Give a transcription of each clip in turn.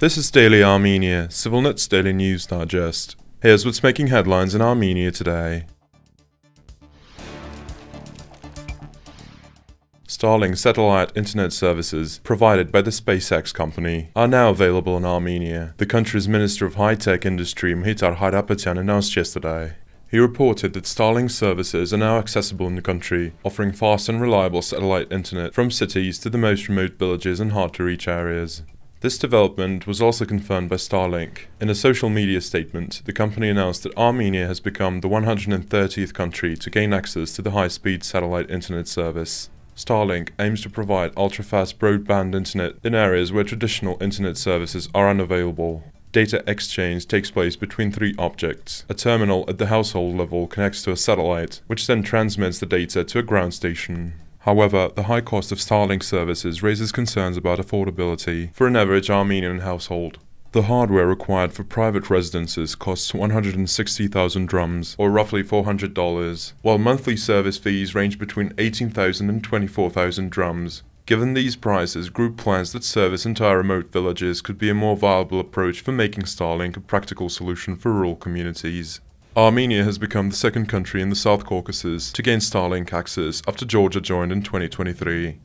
This is Daily Armenia, CivilNet's daily news digest. Here's what's making headlines in Armenia today. Starlink satellite internet services provided by the SpaceX company are now available in Armenia, the country's Minister of High-Tech Industry Mkhitar Hayrapetyan announced yesterday. He reported that Starlink services are now accessible in the country, offering fast and reliable satellite internet from cities to the most remote villages and hard-to-reach areas. This development was also confirmed by Starlink. In a social media statement, the company announced that Armenia has become the 130th country to gain access to the high-speed satellite internet service. Starlink aims to provide ultra-fast broadband internet in areas where traditional internet services are unavailable. Data exchange takes place between three objects. A terminal at the household level connects to a satellite, which then transmits the data to a ground station. However, the high cost of Starlink services raises concerns about affordability for an average Armenian household. The hardware required for private residences costs 160,000 drams, or roughly $400, while monthly service fees range between 18,000 and 24,000 drams. Given these prices, group plans that service entire remote villages could be a more viable approach for making Starlink a practical solution for rural communities. Armenia has become the second country in the South Caucasus to gain Starlink access after Georgia joined in 2023.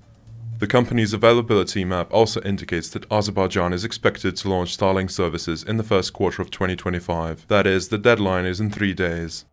The company's availability map also indicates that Azerbaijan is expected to launch Starlink services in the first quarter of 2025. That is, the deadline is in 3 days.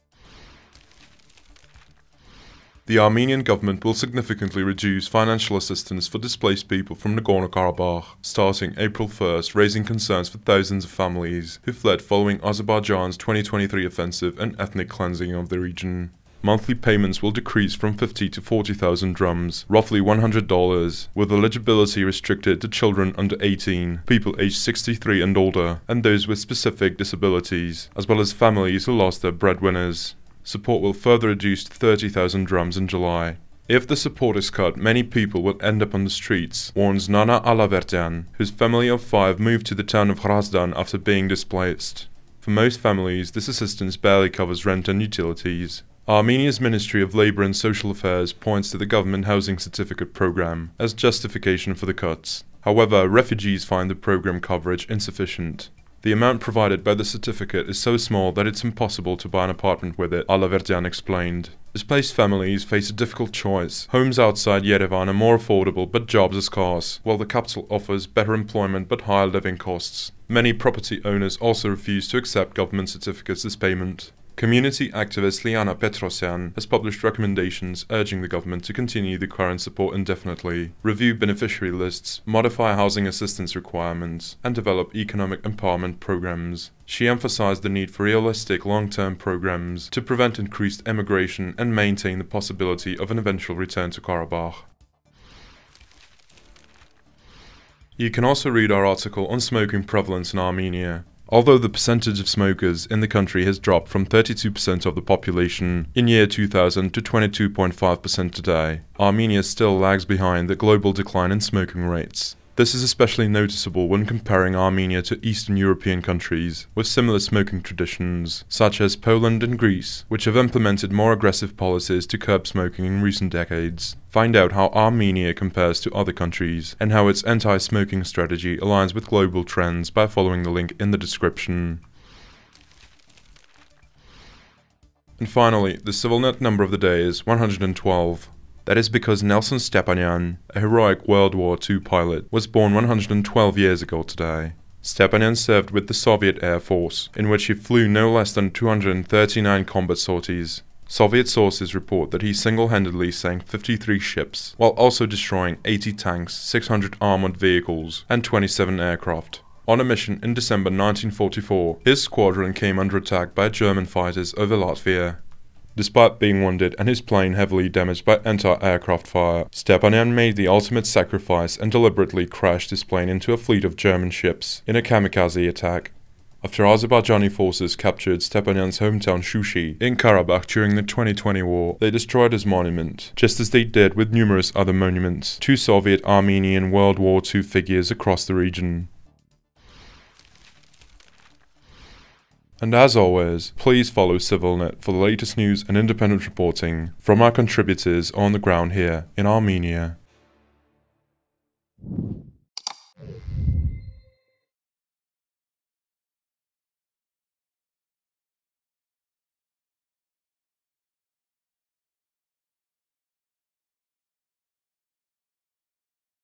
The Armenian government will significantly reduce financial assistance for displaced people from Nagorno-Karabakh, starting April 1st, raising concerns for thousands of families who fled following Azerbaijan's 2023 offensive and ethnic cleansing of the region. Monthly payments will decrease from 50 to 40,000 drams, roughly $100, with eligibility restricted to children under 18, people aged 63 and older, and those with specific disabilities, as well as families who lost their breadwinners. Support will further reduce to 30,000 drams in July. If the support is cut, many people will end up on the streets, warns Nana Hayrapetyan, whose family of 5 moved to the town of Hrazdan after being displaced. For most families, this assistance barely covers rent and utilities. Armenia's Ministry of Labor and Social Affairs points to the government housing certificate program as justification for the cuts. However, refugees find the program coverage insufficient. The amount provided by the certificate is so small that it's impossible to buy an apartment with it, Hayrapetyan explained. Displaced families face a difficult choice. Homes outside Yerevan are more affordable, but jobs are scarce, while the capital offers better employment but higher living costs. Many property owners also refuse to accept government certificates as payment. Community activist Liana Petrosyan has published recommendations urging the government to continue the current support indefinitely, review beneficiary lists, modify housing assistance requirements, and develop economic empowerment programs. She emphasized the need for realistic long-term programs to prevent increased emigration and maintain the possibility of an eventual return to Karabakh. You can also read our article on smoking prevalence in Armenia. Although the percentage of smokers in the country has dropped from 32% of the population in year 2000 to 22.5% today, Armenia still lags behind the global decline in smoking rates. This is especially noticeable when comparing Armenia to Eastern European countries with similar smoking traditions, such as Poland and Greece, which have implemented more aggressive policies to curb smoking in recent decades. Find out how Armenia compares to other countries and how its anti-smoking strategy aligns with global trends by following the link in the description. And finally, the CivilNet number of the day is 112. That is because Nelson Stepanyan, a heroic World War II pilot, was born 112 years ago today. Stepanyan served with the Soviet Air Force, in which he flew no less than 239 combat sorties. Soviet sources report that he single-handedly sank 53 ships, while also destroying 80 tanks, 600 armored vehicles, and 27 aircraft. On a mission in December 1944, his squadron came under attack by German fighters over Latvia. Despite being wounded and his plane heavily damaged by anti-aircraft fire, Stepanyan made the ultimate sacrifice and deliberately crashed his plane into a fleet of German ships in a kamikaze attack. After Azerbaijani forces captured Stepanyan's hometown Shushi in Karabakh during the 2020 war, they destroyed his monument, just as they did with numerous other monuments to Soviet Armenian World War II figures across the region. And as always, please follow CivilNet for the latest news and independent reporting from our contributors on the ground here in Armenia.